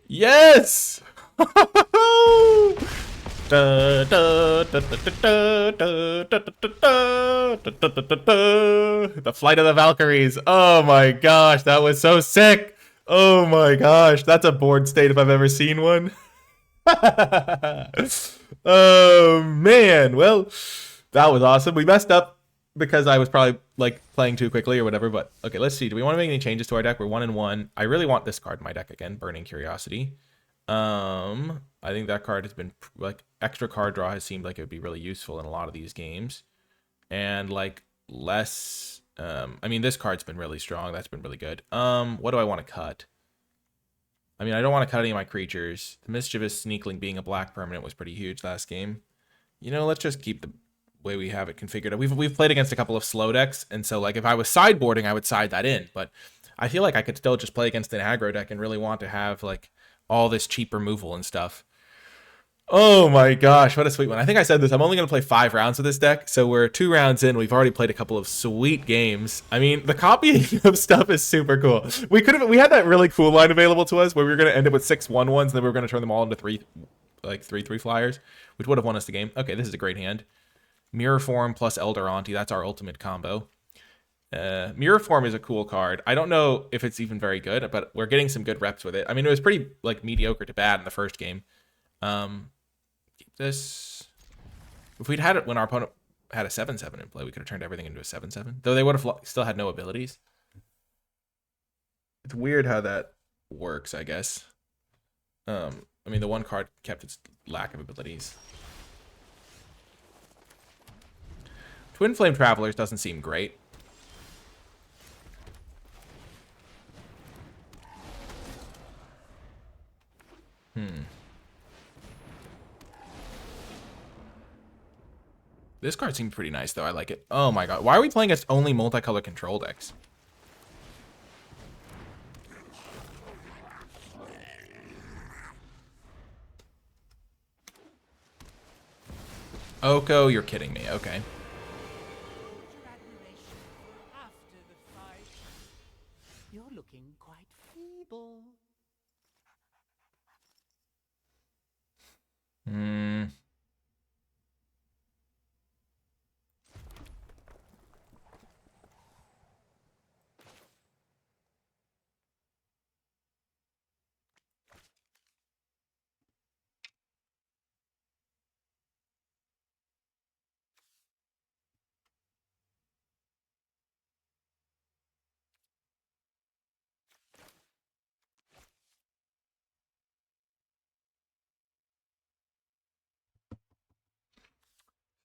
Yes! The Flight of the Valkyries. Oh my gosh, that was so sick. Oh my gosh, that's a board state if I've ever seen one. Oh man, well, that was awesome. We messed up because I was probably like playing too quickly or whatever, but okay, let's see. Do we want to make any changes to our deck? We're 1-1. I really want this card in my deck again, Burning Curiosity. I think that card has been like extra card draw has seemed like it would be really useful in a lot of these games. And like less I mean this card's been really strong. That's been really good. What do I want to cut? I mean, I don't want to cut any of my creatures. The Mischievous Sneakling being a black permanent was pretty huge last game. You know, let's just keep the way we have it configured. We've played against a couple of slow decks, and so like if I was sideboarding, I would side that in. But I feel like I could still just play against an aggro deck and really want to have like all this cheap removal and stuff. Oh my gosh, what a sweet one. I think I said this. I'm only going to play 5 rounds of this deck, so we're 2 rounds in. We've already played a couple of sweet games. I mean, the copying of stuff is super cool. We had that really cool line available to us where we were going to end up with 6 1/1s, and then we were going to turn them all into 3 3 flyers, which would have won us the game. Okay, this is a great hand. Mirror Form plus Eldoranti, that's our ultimate combo. Mirror Form is a cool card. I don't know if it's even very good, but we're getting some good reps with it. I mean, it was pretty like mediocre to bad in the first game. Keep this. If we'd had it when our opponent had a 7/7 in play, we could have turned everything into a 7/7. Though they would have still had no abilities. It's weird how that works, I guess. I mean, the one card kept its lack of abilities. Twin Flame Travelers doesn't seem great. This card seems pretty nice, though. I like it. Oh my god. Why are we playing against only multicolor control decks? Oko, you're kidding me. Okay. You're looking quite feeble.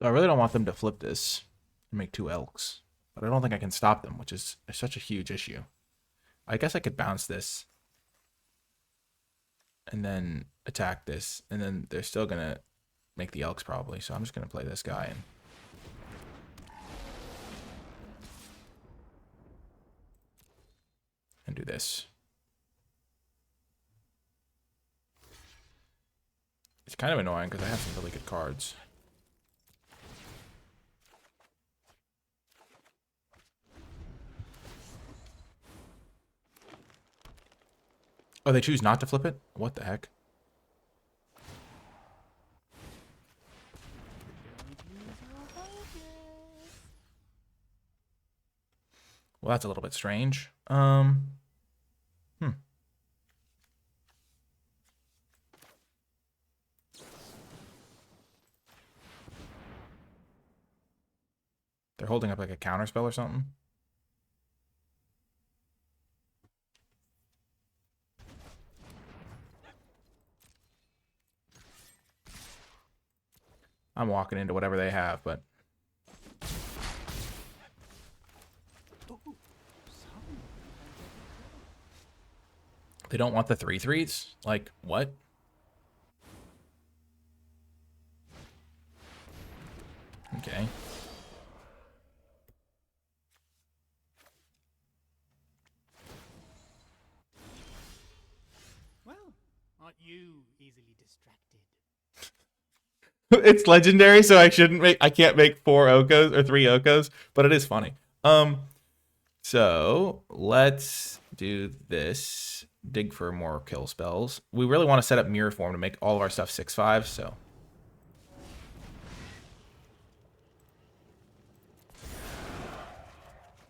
So I really don't want them to flip this and make 2 elks. But I don't think I can stop them, which is such a huge issue. I guess I could bounce this. And then attack this. And then they're still going to make the elks probably. So I'm just going to play this guy. And do this. It's kind of annoying because I have some really good cards. Oh, they choose not to flip it? What the heck? Well, that's a little bit strange. They're holding up like a counterspell or something. I'm walking into whatever they have, but they don't want the 3/3s? Like, what? Okay. Well, aren't you easily distracted? It's legendary, so I can't make 4 Okos or 3 Okos, but it is funny. So let's do this. Dig for more kill spells. We really want to set up mirror form to make all of our stuff 6/5, so.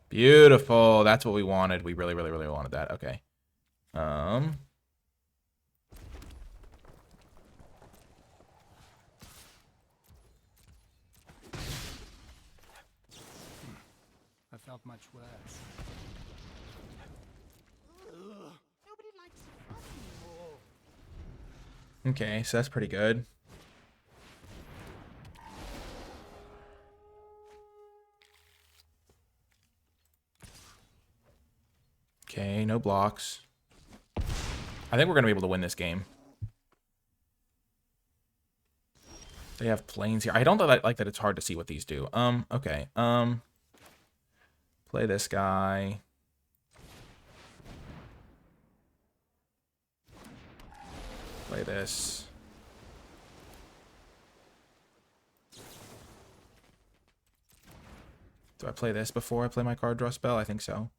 Beautiful. That's what we wanted. We really, really, really wanted that. Okay. I felt much worse. Nobody likes fun anymore. Okay, so that's pretty good. Okay, no blocks. I think we're going to be able to win this game. They have planes here. I don't like that it's hard to see what these do. Okay. Play this guy. Play this. Do I play this before I play my card draw spell? I think so.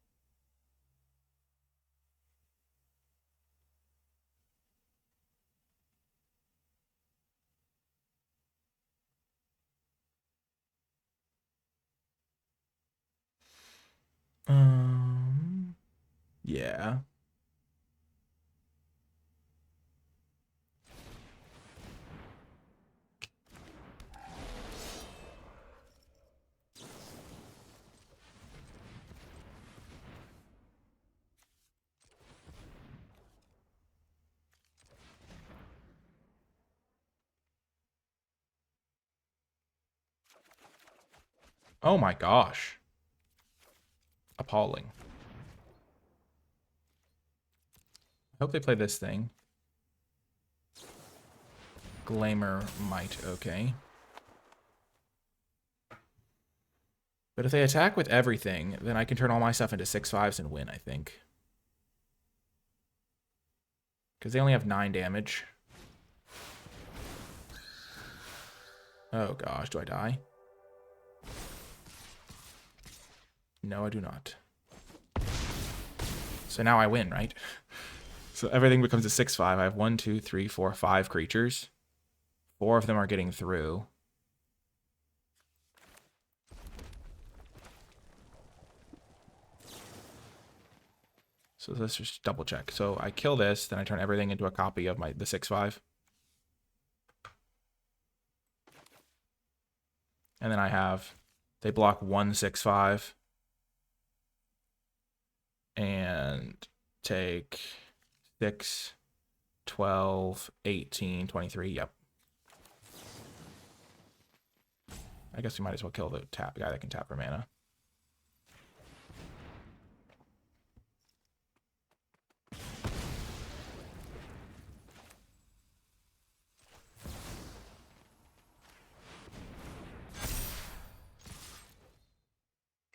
Yeah. Oh my gosh. Appalling. I hope they play this thing. Glamour might, okay. But if they attack with everything, then I can turn all my stuff into 6/5s and win, I think. Because they only have 9 damage. Oh gosh, do I die? No, I do not. So now I win, right? So everything becomes a 6/5. I have 1, 2, 3, 4, 5 creatures. 4 of them are getting through. So let's just double check. So I kill this, then I turn everything into a copy of the 6/5. And then I have, they block 1 6/5. And take 6, 12, 18, 23. Yep. I guess we might as well kill the guy that can tap for mana.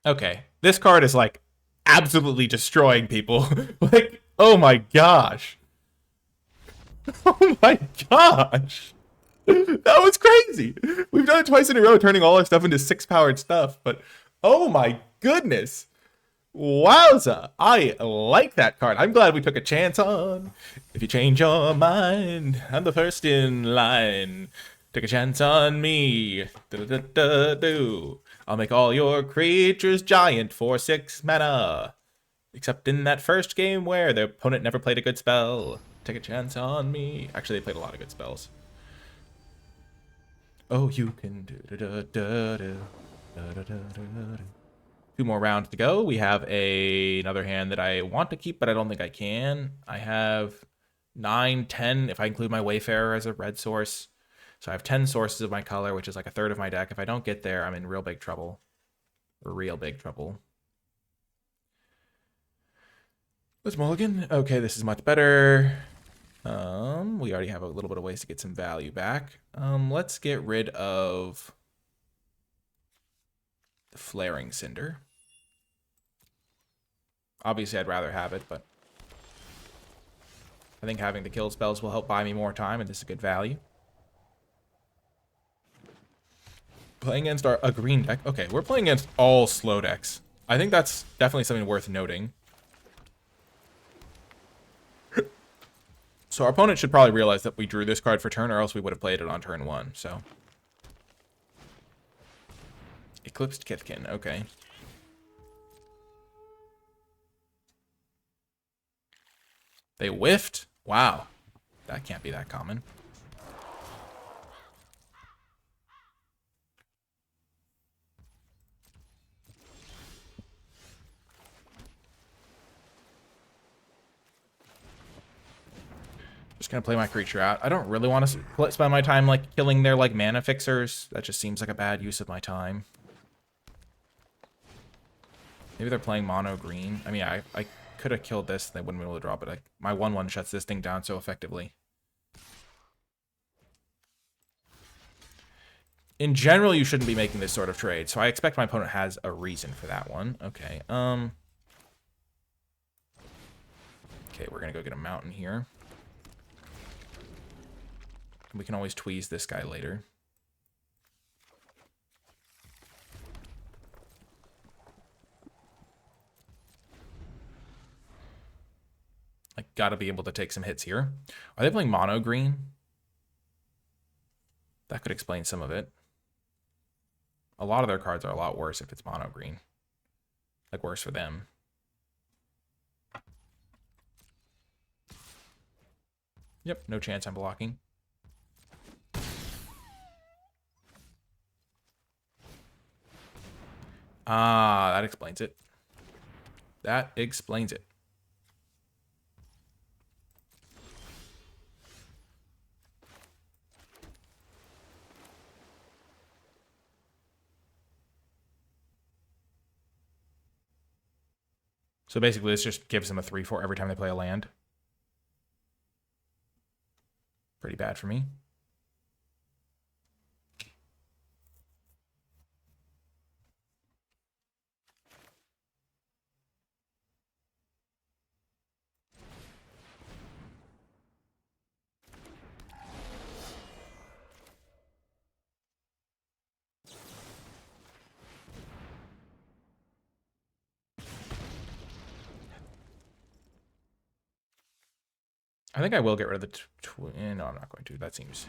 Okay, this card is like absolutely destroying people. Like, oh my gosh. Oh my gosh. That was crazy. We've done it twice in a row, turning all our stuff into 6-powered stuff, but oh my goodness. Wowza. I like that card. I'm glad we took a chance on. If you change your mind, I'm the first in line. Take a chance on me. Do. I'll make all your creatures giant for 6 mana. Except in that first game where their opponent never played a good spell. Take a chance on me. Actually, they played a lot of good spells. Oh, you can do. 2 more rounds to go. We have another hand that I want to keep, but I don't think I can. I have 9, 10 if I include my Wayfarer as a red source. So I have 10 sources of my color, which is like a third of my deck. If I don't get there, I'm in real big trouble. Real big trouble. Let's mulligan. Okay, this is much better. We already have a little bit of ways to get some value back. Let's get rid of the Flaring Cinder. Obviously, I'd rather have it, but I think having the kill spells will help buy me more time, and this is good value. Playing against a green deck. Okay, we're playing against all slow decks. I think that's definitely something worth noting. So our opponent should probably realize that we drew this card for turn, or else we would have played it on turn 1, so. Eclipsed Kithkin, okay. They whiffed? Wow. That can't be that common. Just gonna play my creature out. I don't really want to spend my time like killing their like mana fixers. That just seems like a bad use of my time. Maybe they're playing mono green. I mean, I could have killed this. They wouldn't be able to drop it. My 1/1 shuts this thing down so effectively. In general, you shouldn't be making this sort of trade. So I expect my opponent has a reason for that one. Okay. Okay, we're gonna go get a mountain here. We can always tweeze this guy later. I gotta be able to take some hits here. Are they playing mono green? That could explain some of it. A lot of their cards are a lot worse if it's mono green. Like worse for them. Yep, no chance I'm blocking. Ah, that explains it. That explains it. So basically, this just gives them a 3/4 every time they play a land. Pretty bad for me. I think I will get rid of the no, I'm not going to. That seems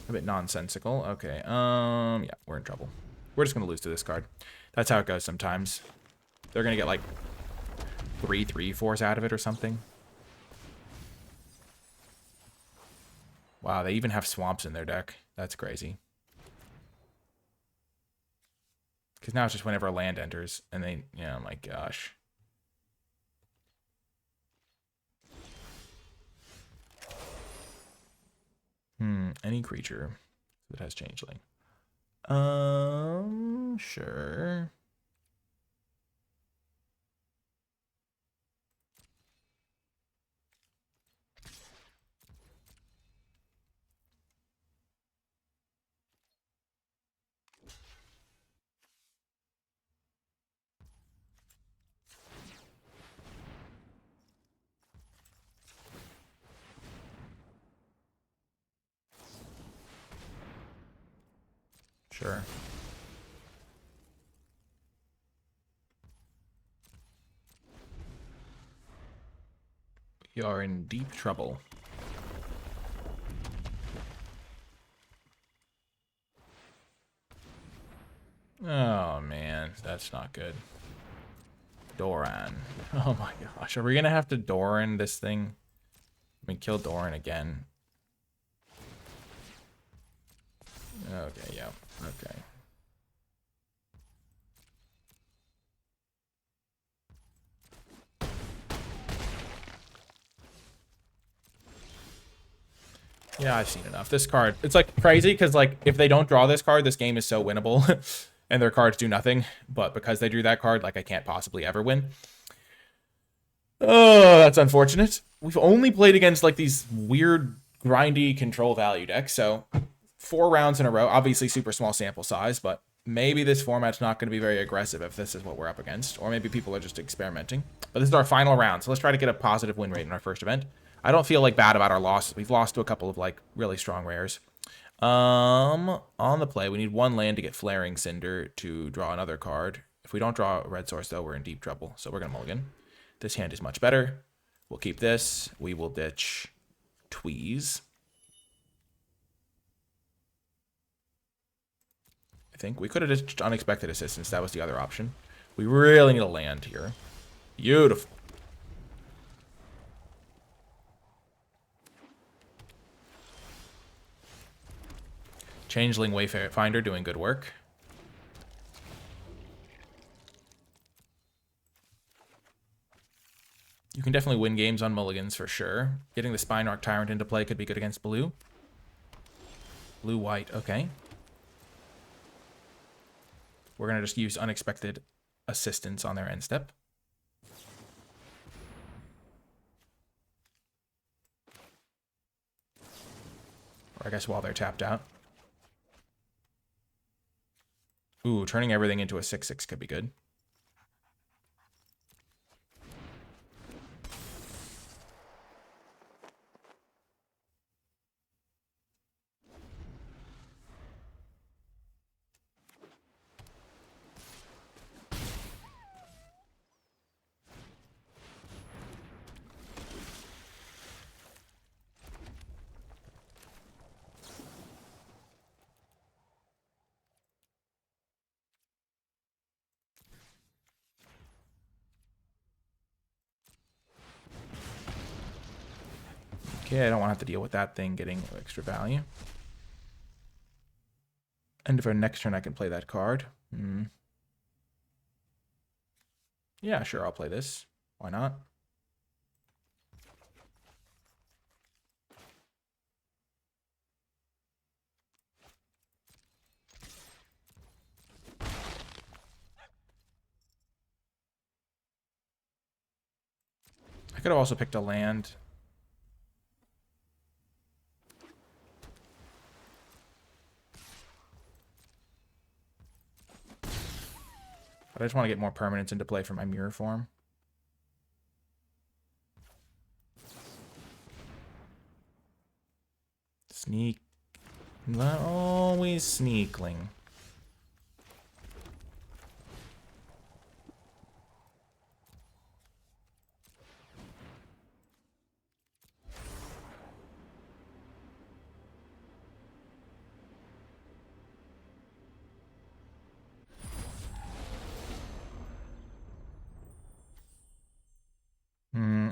a bit nonsensical. Okay. Yeah, we're in trouble. We're just gonna lose to this card. That's how it goes sometimes. They're gonna get like 3/3/4s out of it or something. Wow, they even have swamps in their deck. That's crazy. Because now it's just whenever a land enters, and they, yeah, oh my gosh. Any creature that has changeling. Sure. Sure. You're in deep trouble. Oh, man. That's not good. Doran. Oh, my gosh. Are we going to have to Doran this thing? I mean, kill Doran again. Okay, yeah. Okay. Yeah, I've seen enough. This card, it's like crazy because like if they don't draw this card, this game is so winnable and their cards do nothing. But because they drew that card, like I can't possibly ever win. Oh, that's unfortunate. We've only played against like these weird grindy control value decks. So 4 rounds in a row, obviously super small sample size, but maybe this format's not going to be very aggressive if this is what we're up against. Or maybe people are just experimenting. But this is our final round, so let's try to get a positive win rate in our first event. I don't feel like bad about our loss. We've lost to a couple of like really strong rares. On the play, we need 1 land to get Flaring Cinder to draw another card. If we don't draw a red source, though, we're in deep trouble. So we're going to mulligan. This hand is much better. We'll keep this. We will ditch Tweeze. I think we could have ditched Unexpected Assistance. That was the other option. We really need a land here. Beautiful. Changeling Wayfinder doing good work. You can definitely win games on mulligans for sure. Getting the Spinearch Tyrant into play could be good against blue. Blue-white, okay. We're going to just use Unexpected Assistance on their end step. Or I guess while they're tapped out. Ooh, turning everything into a 6/6 could be good. Okay, I don't want to have to deal with that thing getting extra value. End of our next turn, I can play that card. Yeah, sure, I'll play this. Why not? I could have also picked a land. But I just want to get more permanents into play for my mirror form. Sneak. Not always sneakling.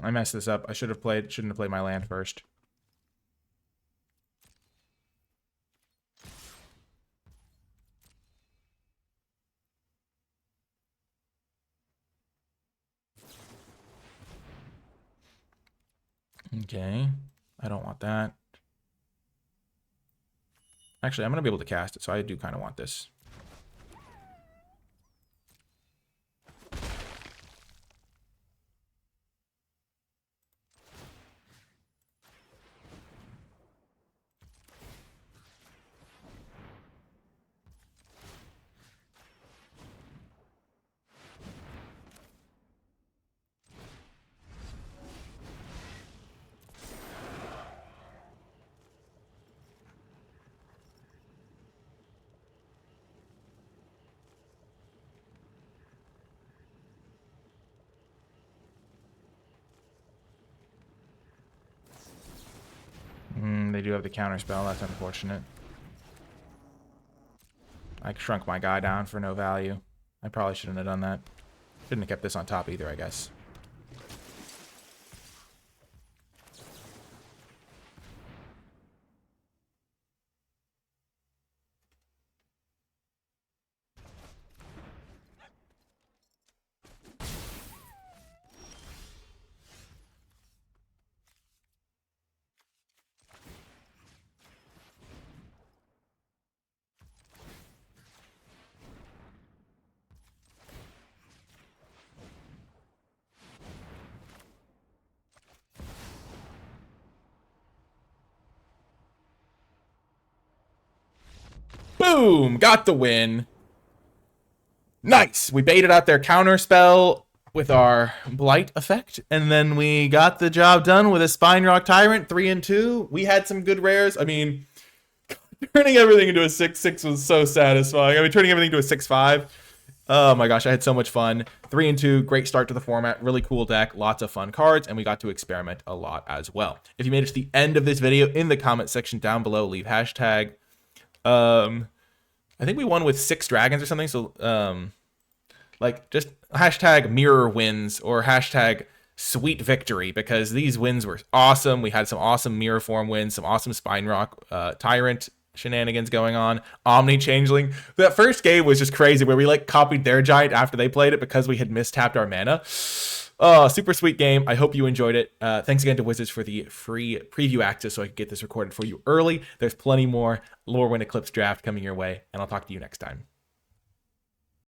I messed this up. I shouldn't have played my land first. Okay. I don't want that. Actually, I'm going to be able to cast it, so I do kind of want this. They do have the counter spell. That's unfortunate. I shrunk my guy down for no value. I probably shouldn't have done that. Shouldn't have kept this on top either, I guess. Boom! Got the win. Nice! We baited out their counter spell with our Blight effect, and then we got the job done with a Spine Rock Tyrant, 3 and 2. We had some good rares. I mean, turning everything into a 6/6 was so satisfying. I mean, turning everything into a 6/5. Oh my gosh, I had so much fun. 3 and 2, great start to the format. Really cool deck, lots of fun cards, and we got to experiment a lot as well. If you made it to the end of this video, in the comment section down below, leave hashtag. I think we won with 6 dragons or something. So, like, just hashtag mirror wins or hashtag sweet victory, because these wins were awesome. We had some awesome mirror form wins, some awesome Spine Rock Tyrant shenanigans going on. Omni Changeling. That first game was just crazy, where we like copied their giant after they played it because we had mistapped our mana. Oh, super sweet game. I hope you enjoyed it. Thanks again to Wizards for the free preview access so I could get this recorded for you early. There's plenty more Lorwyn Eclipsed Draft coming your way, and I'll talk to you next time.